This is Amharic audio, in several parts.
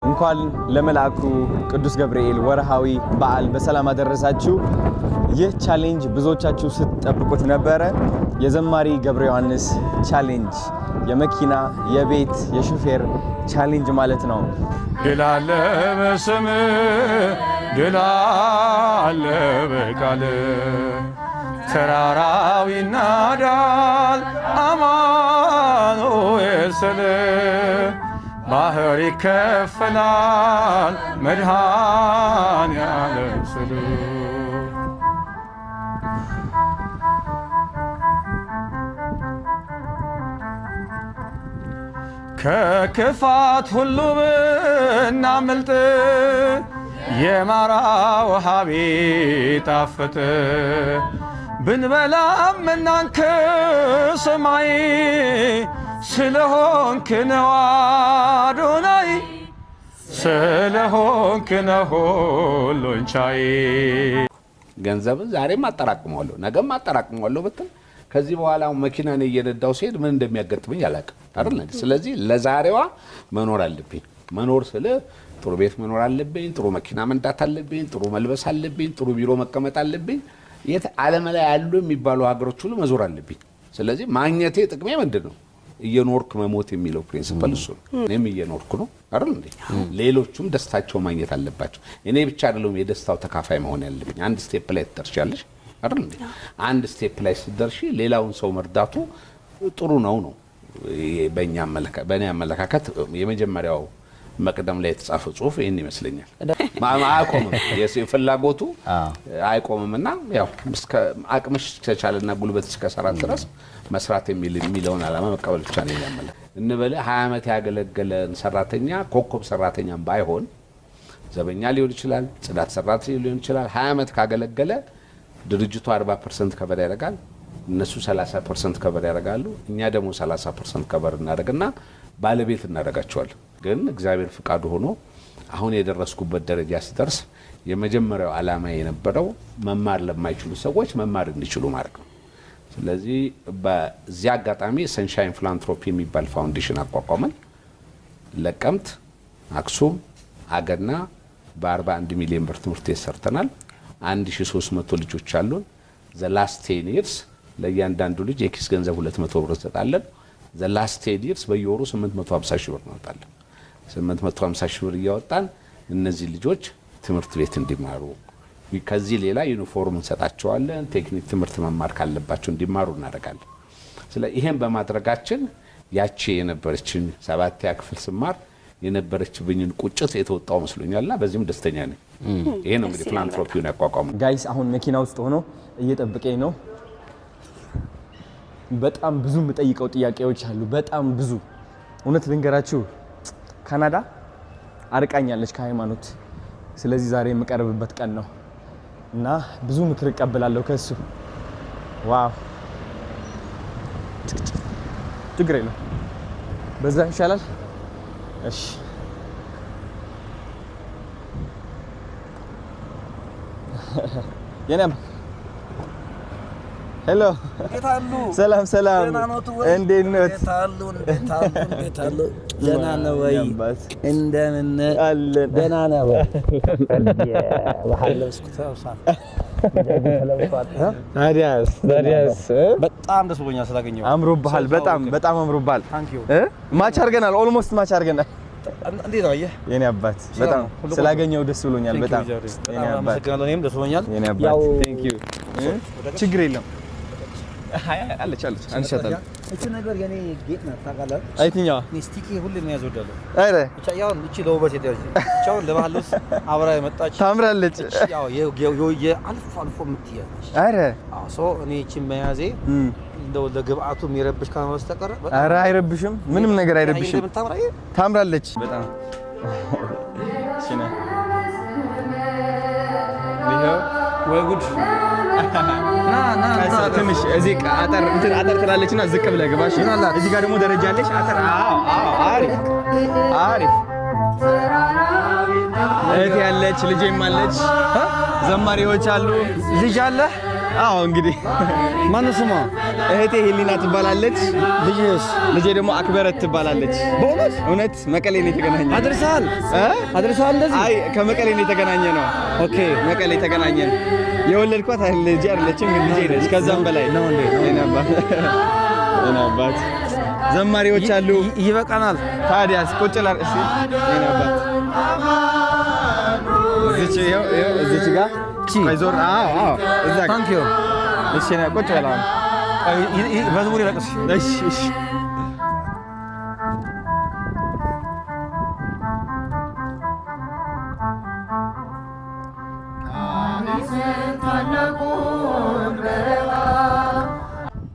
እንኳን ለመልአኩ ቅዱስ ገብርኤል ወርሃዊ በዓል በሰላም አደረሳችሁ። ይህ ቻሌንጅ ብዙዎቻችሁ ስትጠብቁት ነበረ። የዘማሪ ገብረ ዮሐንስ ቻሌንጅ የመኪና የቤት የሹፌር ቻሌንጅ ማለት ነው። ድል አለ በስም ድል አለ በቃል ተራራው ይናዳል አማኑኤል ስል ባህር ይከፈላል መድኃኔዓለም ስል ከክፋት ሁሉ ብናመልጥ የማራ ውሃ ቢጣፍጥ ብንበላም እናንተ ሰማይ ስለሆንክ ነው አዶናይ ስለሆንክ ነው ሁሉን ቻይ። ገንዘብን ዛሬም አጠራቅመዋለሁ ነገም አጠራቅመዋለሁ ብትል ከዚህ በኋላ መኪናን እየነዳው ሲሄድ ምን እንደሚያጋጥመኝ አላውቅም አይደል? ስለዚህ ለዛሬዋ መኖር አለብኝ። መኖር ስለ ጥሩ ቤት መኖር አለብኝ፣ ጥሩ መኪና መንዳት አለብኝ፣ ጥሩ መልበስ አለብኝ፣ ጥሩ ቢሮ መቀመጥ አለብኝ። የት ዓለም ላይ ያሉ የሚባሉ ሀገሮች ሁሉ መዞር አለብኝ። ስለዚህ ማግኘቴ ጥቅሜ ምንድነው? እየኖርክ መሞት የሚለው ፕሪንሲፕል እሱ ነው። እኔም እየኖርኩ ነው አይደል እንዴ? ሌሎቹም ደስታቸው ማግኘት አለባቸው። እኔ ብቻ አይደለም የደስታው ተካፋይ መሆን ያለብኝ። አንድ ስቴፕ ላይ ትደርሻለሽ አይደል እንዴ? አንድ ስቴፕ ላይ ስትደርሺ ሌላውን ሰው መርዳቱ ጥሩ ነው። በእኛ አመለካከት የመጀመሪያው መቅደም ላይ የተጻፈ ጽሁፍ ይሄን ይመስለኛል። አያቆምም፣ ፍላጎቱ አይቆምምና ያው እስከ አቅምሽ ከቻለና ጉልበት እስከሰራ ድረስ መስራት የሚለውን ዓላማ መቀበል ብቻ ነው ያመለከ እንበለ 20 ዓመት ያገለገለን ሰራተኛ ኮከብ ሰራተኛም ባይሆን ዘበኛ ሊሆን ይችላል፣ ጽዳት ሰራተኛ ሊሆን ይችላል። 20 ዓመት ካገለገለ ድርጅቱ 40% ከበር ያደርጋል፣ እነሱ 30% ከበር ያደርጋሉ፣ እኛ ደግሞ 30% ከበር እናደርግና ባለቤት እናደርጋቸዋለን። ግን እግዚአብሔር ፍቃዱ ሆኖ አሁን የደረስኩበት ደረጃ ሲደርስ የመጀመሪያው ዓላማ የነበረው መማር ለማይችሉ ሰዎች መማር እንዲችሉ ማድረግ ነው። ስለዚህ በዚህ አጋጣሚ ሰንሻይን ፊላንትሮፒ የሚባል ፋውንዴሽን አቋቋመን። ለቀምት፣ አክሱም፣ አገና በ41 ሚሊዮን ብር ትምህርት ሰርተናል። 1300 ልጆች አሉን። ዘ ላስት 10 years ለእያንዳንዱ ልጅ የኪስ ገንዘብ 200 ብር እንሰጣለን። ዘ ላስት 10 years በየወሩ 850 ሺህ ብር እናወጣለን። 850 ሺህ ብር እያወጣን እነዚህ ልጆች ትምህርት ቤት እንዲማሩ ከዚህ ሌላ ዩኒፎርም እንሰጣቸዋለን። ቴክኒክ ትምህርት መማር ካለባቸው እንዲማሩ እናደርጋለን። ስለዚህ ይሄን በማድረጋችን ያቺ የነበረችን 7ኛ ክፍል ስማር የነበረችብኝን ቁጭት የተወጣው መስሎኛልና በዚህም ደስተኛ ነኝ። ይሄ ነው እንግዲህ ፊላንትሮፒውን ያቋቋመው። ጋይስ አሁን መኪና ውስጥ ሆኖ እየጠበቀኝ ነው። በጣም ብዙ የምጠይቀው ጥያቄዎች አሉ። በጣም ብዙ እውነት ልንገራችሁ፣ ካናዳ አርቃኛለች ከሃይማኖት። ስለዚህ ዛሬ የምቀርብበት ቀን ነው እና ብዙ ምክር እቀበላለሁ ከሱ። ዋው ችግር የለም፣ በዛ ይሻላል። እሺ የኔም ሄሎ፣ ሰላም ሰላም፣ እንዴት ነው? ደህና ነው ወይ? እንደምን አለን? ደህና ነው ወይ? ታዲያስ በጣም ደስ ብሎኛል ስላገኘሁ። አምሮብሃል፣ በጣም አምሮብሃል። ማች አድርገናል፣ ኦልሞስት ማች አድርገናል። እንዴት ነው የኔ አባት? በጣም ስላገኘው ደስ ብሎኛል። በጣም የኔ አባት እኔም ደስ ብሎኛል። የኔ አባት ቴንክ ዩ። ችግር የለም አለች አንሻታለሁ። እቺ ነገር የኔ ጌጥ ናት ታውቃለህ? አይትኛዋ ስቲኪ ሁሉ የሚያዝ ወዳለሁ። አረ ብቻ ያው እቺ ለውበት የደረጀ ብቻው ለባህልስ አብራ የመጣች ታምራለች። ያው አልፎ የምትያለሽ። አረ ሶ እኔ እቺ መያዜ እንደው ለግብአቱ የሚረብሽ ካለ በስተቀር አረ አይረብሽም፣ ምንም ነገር አይረብሽም። ታምራለች በጣም እሺ ነው ወይ ጉድ ና ትንሽ እዚህ አጠር ትላለችና ዝቅ ብለህ ግባሽ። እዚህ ጋር ደግሞ ደረጃ አለች። አጠር አሪፍ እህት ያለች ልጄም አለች፣ ዘማሪዎች አሉ። ልጅ አለ? አዎ እንግዲህ ማነው ስሟ? እህቴ ሄሊና ትባላለች። ልጄ ደግሞ አክበረት ትባላለች። በእውነት እውነት መቀሌ ነው የተገናኘ። አድርሰሃል እንደዚህ? አይ ከመቀሌ ነው የተገናኘ ነው። ኦኬ መቀሌ ተገናኘን። የወለድኳት ልጄ አይደለችም ግን ልጄ ነች። ከዛም በላይ ነው እንዴ አባት ዘማሪዎች አሉ። ይበቃናል። ታዲያስ ቁጭ ላር እሺ አባት እዚች ጋር አይዞር እዛ ታንክ ዩ እሺ ነው ቁጭ በላ መዝሙር ይለቅስ። እሺ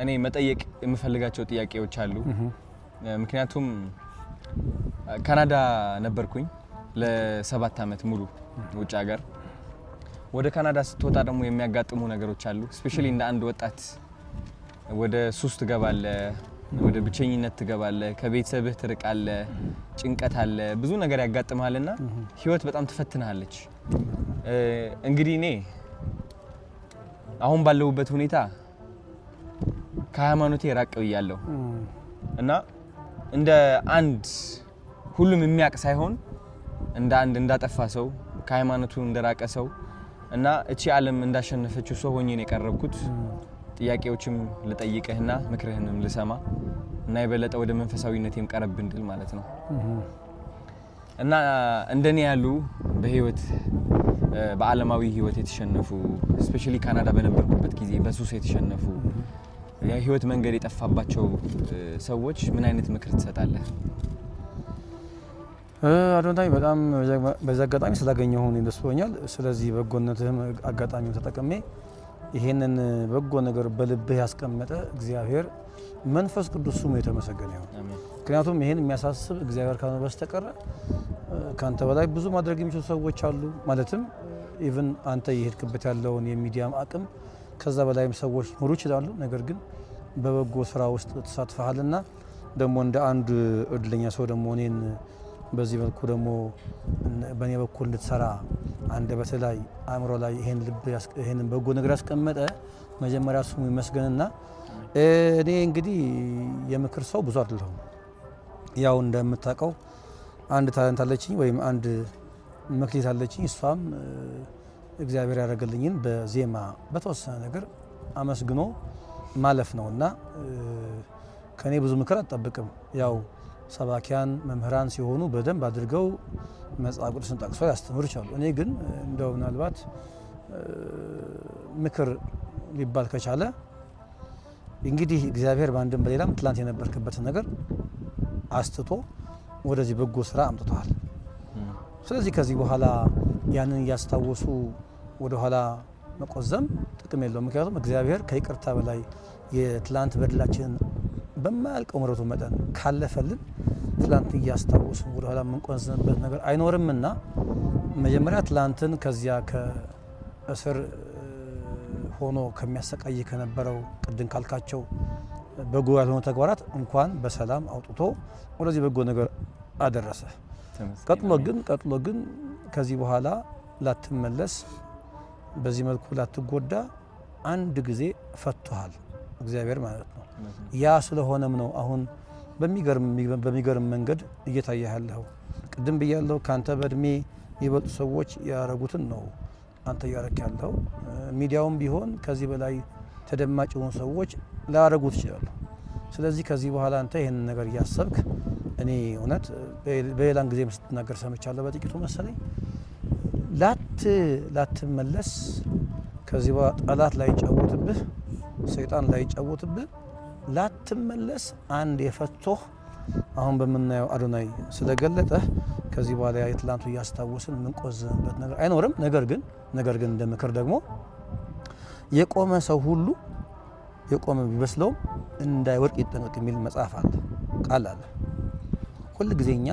እኔ መጠየቅ የምፈልጋቸው ጥያቄዎች አሉ። ምክንያቱም ካናዳ ነበርኩኝ ለ7 ዓመት ሙሉ ውጭ ሀገር። ወደ ካናዳ ስትወጣ ደግሞ የሚያጋጥሙ ነገሮች አሉ። ስፔሻሊ እንደ አንድ ወጣት ወደ ሱስ ትገባለህ፣ ወደ ብቸኝነት ትገባለህ፣ ከቤተሰብህ ትርቃለህ፣ ጭንቀት አለ፣ ብዙ ነገር ያጋጥማልና ህይወት በጣም ትፈትናለች። እንግዲህ እኔ አሁን ባለሁበት ሁኔታ ከሃይማኖቴ ራቅ ብያለሁ እና እንደ አንድ ሁሉም የሚያውቅ ሳይሆን እንደ አንድ እንዳጠፋ ሰው ከሃይማኖቱ እንደራቀ ሰው እና እቺ ዓለም እንዳሸነፈችው ሰው ሆኜ ነው የቀረብኩት። ጥያቄዎችም ልጠይቅህና ምክርህንም ልሰማ እና የበለጠ ወደ መንፈሳዊነቴም ቀረብ እንድል ማለት ነው። እና እንደኔ ያሉ በህይወት በዓለማዊ ህይወት የተሸነፉ ስፔሻሊ ካናዳ በነበርኩበት ጊዜ በሱስ የተሸነፉ የህይወት መንገድ የጠፋባቸው ሰዎች ምን አይነት ምክር ትሰጣለህ? አዶናይ በጣም በዛ አጋጣሚ ስላገኘሁ ደስ ብሎኛል። ስለዚህ በጎነትህም አጋጣሚውን ተጠቅሜ ይሄንን በጎ ነገር በልብህ ያስቀመጠ እግዚአብሔር መንፈስ ቅዱስ ስሙ የተመሰገነ ይሁን። ምክንያቱም ይሄን የሚያሳስብ እግዚአብሔር ካልሆነ በስተቀር ካንተ በላይ ብዙ ማድረግ የሚችሉ ሰዎች አሉ። ማለትም ኢቭን አንተ የሄድክበት ያለውን የሚዲያም አቅም ከዛ በላይም ሰዎች ኖሩ ይችላሉ። ነገር ግን በበጎ ስራ ውስጥ ተሳትፈሃልና ደግሞ እንደ አንድ እድለኛ ሰው ደግሞ እኔን በዚህ መልኩ ደግሞ በእኔ በኩል እንድትሰራ አንደበት ላይ አእምሮ ላይ ይሄንን በጎ ነገር ያስቀመጠ መጀመሪያ ስሙ ይመስገንና እኔ እንግዲህ የምክር ሰው ብዙ አይደለሁም። ያው እንደምታውቀው አንድ ታለንት አለችኝ ወይም አንድ መክሊት አለችኝ። እሷም እግዚአብሔር ያደረገልኝን በዜማ በተወሰነ ነገር አመስግኖ ማለፍ ነውና ከኔ ብዙ ምክር አትጠብቅም። ያው ሰባኪያን መምህራን ሲሆኑ በደንብ አድርገው መጽሐፍ ቅዱስን ጠቅሰው ያስተምሩ ይችላሉ። እኔ ግን እንደው ምናልባት ምክር ሊባል ከቻለ እንግዲህ እግዚአብሔር በአንድም በሌላም ትላንት የነበርክበትን ነገር አስትቶ ወደዚህ በጎ ስራ አምጥቷል። ስለዚህ ከዚህ በኋላ ያንን እያስታወሱ ወደ ኋላ መቆዘም ጥቅም የለውም። ምክንያቱም እግዚአብሔር ከይቅርታ በላይ የትላንት በደላችንን በማያልቀው ምሕረቱ መጠን ካለፈልን ትላንት እያስታወሱ ወደ ኋላ የምንቆዝምበት ነገር አይኖርምና መጀመሪያ ትላንትን ከዚያ ከእስር ሆኖ ከሚያሰቃይ ከነበረው ቅድም ካልካቸው በጎ ያልሆኑ ተግባራት እንኳን በሰላም አውጥቶ ወደዚህ በጎ ነገር አደረሰ። ቀጥሎ ግን ከዚህ በኋላ ላትመለስ በዚህ መልኩ ላትጎዳ አንድ ጊዜ ፈቷል እግዚአብሔር ማለት ነው። ያ ስለሆነም ነው አሁን በሚገርም መንገድ እየታየህ ያለው። ቅድም ብያለሁ ካንተ በእድሜ የሚበልጡ ሰዎች ያረጉትን ነው አንተ እያረክ ያለው። ሚዲያውም ቢሆን ከዚህ በላይ ተደማጭ የሆኑ ሰዎች ላያረጉት ይችላሉ። ስለዚህ ከዚህ በኋላ አንተ ይሄንን ነገር እያሰብክ እኔ እውነት በሌላን ጊዜ ስትናገር ሰምቻለሁ በጥቂቱ መሰለኝ ላትመለስ ከዚህ በኋላ ጠላት ላይ ጫወትብህ ሰይጣን ላይ ጫወትብህ ላትመለስ አንድ የፈቶህ አሁን በመናየው አዶናይ ስለገለጠ ከዚህ በኋላ የትላንቱ እያስታወስን ምንቆዝምበት ነገር አይኖርም። ነገር ግን እንደ ምክር ደግሞ የቆመ ሰው ሁሉ የቆመ ቢመስለውም እንዳይወድቅ ይጠንቀቅ የሚል መጽሐፍ አለ፣ ቃል አለ። ሁል ጊዜኛ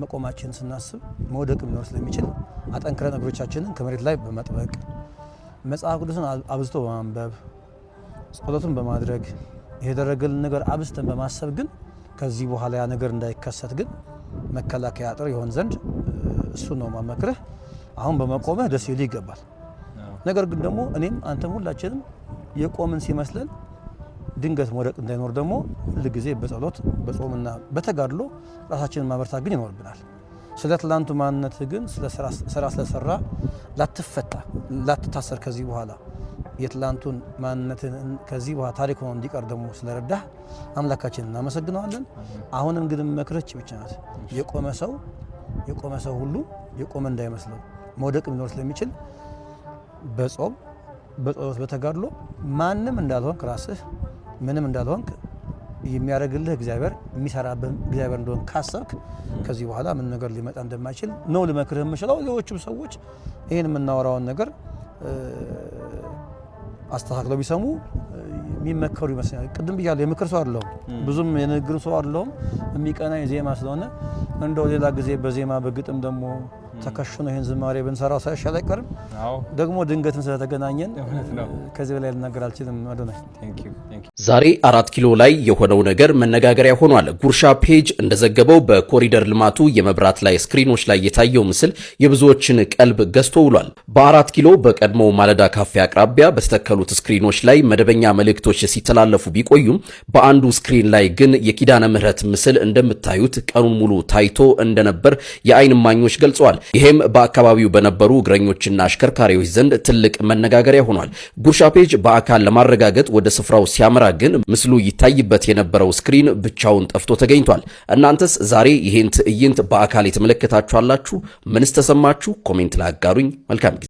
መቆማችን ስናስብ መውደቅ ሊኖር ስለሚችል አጠንክረን እግሮቻችንን ከመሬት ላይ በመጥበቅ መጽሐፍ ቅዱስን አብዝቶ በማንበብ ጸሎትን በማድረግ የደረገልን ነገር አብዝተን በማሰብ ግን ከዚህ በኋላ ያ ነገር እንዳይከሰት ግን መከላከያ አጥር ይሆን ዘንድ እሱ ነው ማመክረህ። አሁን በመቆምህ ደስ ይል ይገባል። ነገር ግን ደግሞ እኔም አንተም ሁላችንም የቆምን ሲመስለን ድንገት መውደቅ እንዳይኖር ደግሞ ሁሉ ጊዜ በጸሎት በጾምና በተጋድሎ ራሳችንን ማበርታት ግን ይኖርብናል። ስለ ትላንቱ ማንነት ግን ስራ ስለሰራ ላትፈታ ላትታሰር ከዚህ በኋላ የትላንቱን ማንነትን ከዚህ በኋላ ታሪክ ሆኖ እንዲቀር ደግሞ ስለረዳህ አምላካችንን እናመሰግነዋለን። አሁንም ግን መክረች ብቻ ናት። የቆመ ሰው ሁሉ የቆመ እንዳይመስለው መውደቅ ሊኖር ስለሚችል በጾም በጸሎት በተጋድሎ ማንም እንዳልሆንክ ራስህ ምንም እንዳልሆንክ የሚያደርግልህ እግዚአብሔር የሚሰራብህ እግዚአብሔር እንደሆነ ካሰብክ ከዚህ በኋላ ምን ነገር ሊመጣ እንደማይችል ነው ልመክርህ የምችለው። ሌሎችም ሰዎች ይህን የምናወራውን ነገር አስተካክለው ቢሰሙ የሚመከሩ ይመስላል። ቅድም ብያለሁ የምክር ሰው አይደለሁም፣ ብዙም የንግግር ሰው አይደለሁም። የሚቀናኝ ዜማ ስለሆነ እንደው ሌላ ጊዜ በዜማ በግጥም ደግሞ ተከሽኖ ይህን ዝማሬ ብንሰራው ሳይሻል አይቀርም። ደግሞ ድንገትን ስለተገናኘን ከዚህ በላይ ልናገር አልችልም። አዶናይ ዛሬ 4 ኪሎ ላይ የሆነው ነገር መነጋገሪያ ሆኗል። ጉርሻ ፔጅ እንደዘገበው በኮሪደር ልማቱ የመብራት ላይ ስክሪኖች ላይ የታየው ምስል የብዙዎችን ቀልብ ገዝቶ ውሏል። በ4 ኪሎ በቀድሞ ማለዳ ካፌ አቅራቢያ በተተከሉት ስክሪኖች ላይ መደበኛ መልእክቶች ሲተላለፉ ቢቆዩም በአንዱ ስክሪን ላይ ግን የኪዳነ ምህረት ምስል እንደምታዩት ቀኑን ሙሉ ታይቶ እንደነበር የአይን እማኞች ገልጸዋል። ይሄም በአካባቢው በነበሩ እግረኞችና አሽከርካሪዎች ዘንድ ትልቅ መነጋገሪያ ሆኗል። ጉርሻ ፔጅ በአካል ለማረጋገጥ ወደ ስፍራው ሲያመራ ግን ምስሉ ይታይበት የነበረው ስክሪን ብቻውን ጠፍቶ ተገኝቷል። እናንተስ ዛሬ ይሄን ትዕይንት በአካል የተመለከታችሁ አላችሁ? ምንስ ተሰማችሁ? ኮሜንት ላይ አጋሩኝ። መልካም ጊዜ